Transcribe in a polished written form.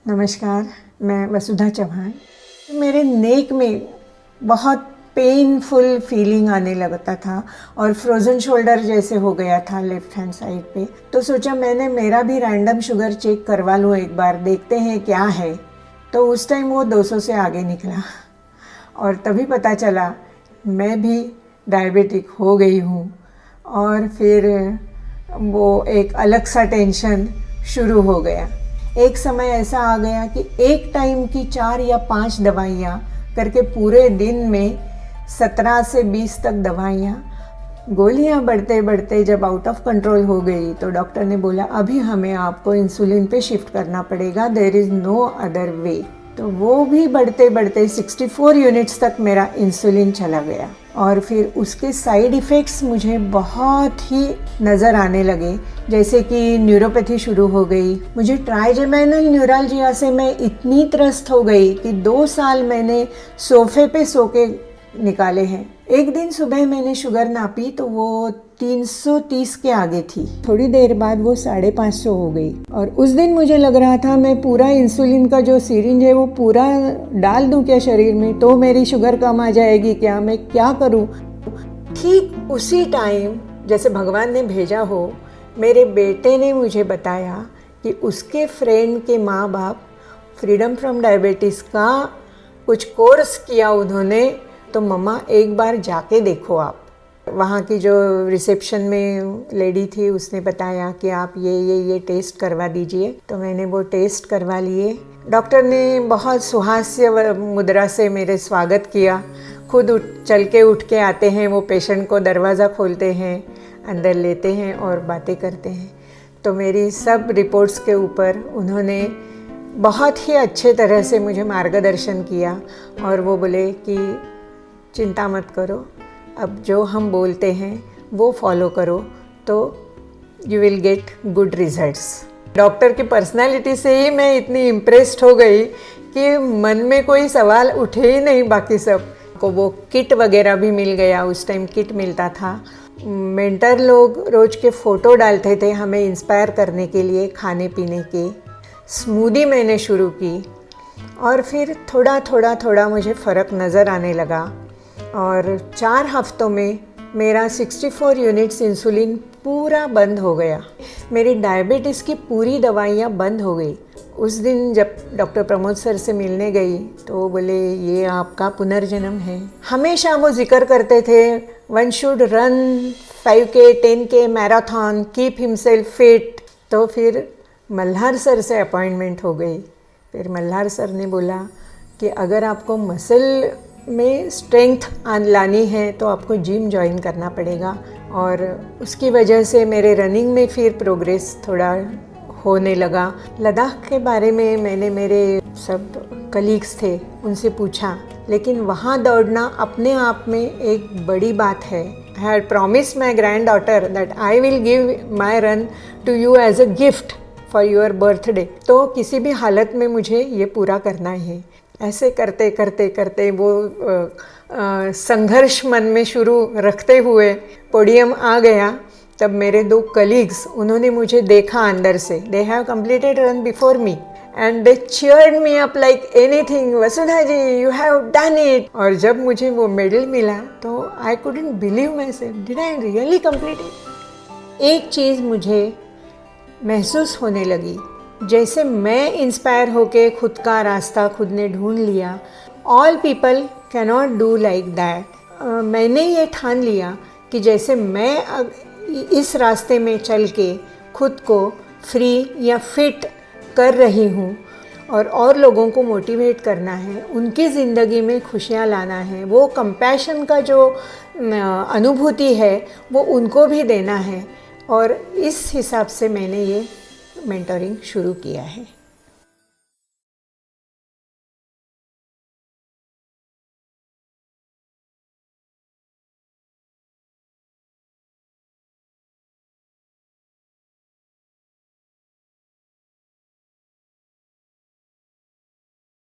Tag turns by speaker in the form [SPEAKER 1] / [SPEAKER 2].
[SPEAKER 1] नमस्कार, मैं वसुधा चौहान। मेरे नेक में बहुत पेनफुल फीलिंग आने लगता था और फ्रोज़न शोल्डर जैसे हो गया था लेफ़्ट हैंड साइड पे। तो सोचा मैंने मेरा भी रैंडम शुगर चेक करवा लूँ एक बार, देखते हैं क्या है। तो उस टाइम वो 200 से आगे निकला और तभी पता चला मैं भी डायबिटिक हो गई हूँ। और फिर वो एक अलग सा टेंशन शुरू हो गया। एक समय ऐसा आ गया कि एक टाइम की 4 या 5 दवाइयाँ करके पूरे दिन में 17 से 20 तक दवाइयाँ, गोलियाँ बढ़ते बढ़ते जब आउट ऑफ कंट्रोल हो गई तो डॉक्टर ने बोला अभी हमें आपको इंसुलिन पे शिफ्ट करना पड़ेगा, there is no other way. तो वो भी बढ़ते बढ़ते 64 यूनिट्स तक मेरा इंसुलिन चला गया। और फिर उसके साइड इफ़ेक्ट्स मुझे बहुत ही नज़र आने लगे, जैसे कि न्यूरोपैथी शुरू हो गई। मुझे ट्राइजेमिनल न्यूरालजिया से मैं इतनी त्रस्त हो गई कि 2 साल मैंने सोफे पे सो के निकाले हैं। एक दिन सुबह मैंने शुगर नापी तो वो 330 के आगे थी। थोड़ी देर बाद वो 550 हो गई और उस दिन मुझे लग रहा था मैं पूरा इंसुलिन का जो सिरिंज है वो पूरा डाल दूं क्या शरीर में, तो मेरी शुगर कम आ जाएगी क्या, मैं क्या करूं। ठीक उसी टाइम जैसे भगवान ने भेजा हो, मेरे बेटे ने मुझे बताया कि उसके फ्रेंड के माँ बाप फ्रीडम फ्रॉम डायबिटीज़ का कुछ कोर्स किया उन्होंने, तो मम्मा एक बार जाके देखो आप। वहाँ की जो रिसेप्शन में लेडी थी उसने बताया कि आप ये टेस्ट करवा दीजिए। तो मैंने वो टेस्ट करवा लिए। डॉक्टर ने बहुत सुहास्य मुद्रा से मेरे स्वागत किया। खुद चल के उठ के आते हैं, वो पेशेंट को दरवाज़ा खोलते हैं, अंदर लेते हैं और बातें करते हैं। तो मेरी सब रिपोर्ट्स के ऊपर उन्होंने बहुत ही अच्छे तरह से मुझे मार्गदर्शन किया और वो बोले कि चिंता मत करो, अब जो हम बोलते हैं वो फॉलो करो तो you will get good results. Doctor की पर्सनालिटी से ही मैं इतनी इम्प्रेस्ड हो गई कि मन में कोई सवाल उठे ही नहीं। बाकी सब को वो किट वगैरह भी मिल गया, उस टाइम किट मिलता था। मेंटर लोग रोज़ के फ़ोटो डालते थे हमें इंस्पायर करने के लिए खाने पीने के। स्मूदी मैंने शुरू की और फिर थोड़ा मुझे फ़र्क नज़र आने लगा और 4 हफ्तों में मेरा 64 यूनिट्स इंसुलिन पूरा बंद हो गया। मेरी डायबिटीज़ की पूरी दवाइयाँ बंद हो गई। उस दिन जब डॉक्टर प्रमोद सर से मिलने गई तो वो बोले ये आपका पुनर्जन्म है। हमेशा वो जिक्र करते थे one should run 5K 10K marathon, keep himself fit. तो फिर मल्हार सर से अपॉइंटमेंट हो गई। फिर मल्हार सर ने बोला कि अगर आपको मसल में स्ट्रेंथ लानी है तो आपको जिम ज्वाइन करना पड़ेगा। और उसकी वजह से मेरे रनिंग में फिर प्रोग्रेस थोड़ा होने लगा। लद्दाख के बारे में मैंने मेरे सब कलीग्स थे उनसे पूछा, लेकिन वहाँ दौड़ना अपने आप में एक बड़ी बात है। I had promised my granddaughter that I will give my run to you as a gift for your birthday। तो किसी भी हालत में मुझे ये पूरा करना है। ऐसे करते करते वो संघर्ष मन में शुरू रखते हुए पोडियम आ गया। तब मेरे 2 कलीग्स उन्होंने मुझे देखा अंदर से। They have completed run before me and they cheered me up like anything, Vasudha ji you have done it. और जब मुझे वो मेडल मिला तो I couldn't believe myself, did I really complete it. एक चीज़ मुझे महसूस होने लगी, जैसे मैं इंस्पायर होके खुद का रास्ता खुद ने ढूंढ लिया। All people cannot do like that. मैंने ये ठान लिया कि जैसे मैं इस रास्ते में चल के खुद को फ्री या फिट कर रही हूँ और लोगों को मोटिवेट करना है, उनकी ज़िंदगी में खुशियाँ लाना है, वो कंपैशन का जो अनुभूति है वो उनको भी देना है। और इस हिसाब से मैंने ये मेंटरिंग शुरू किया है।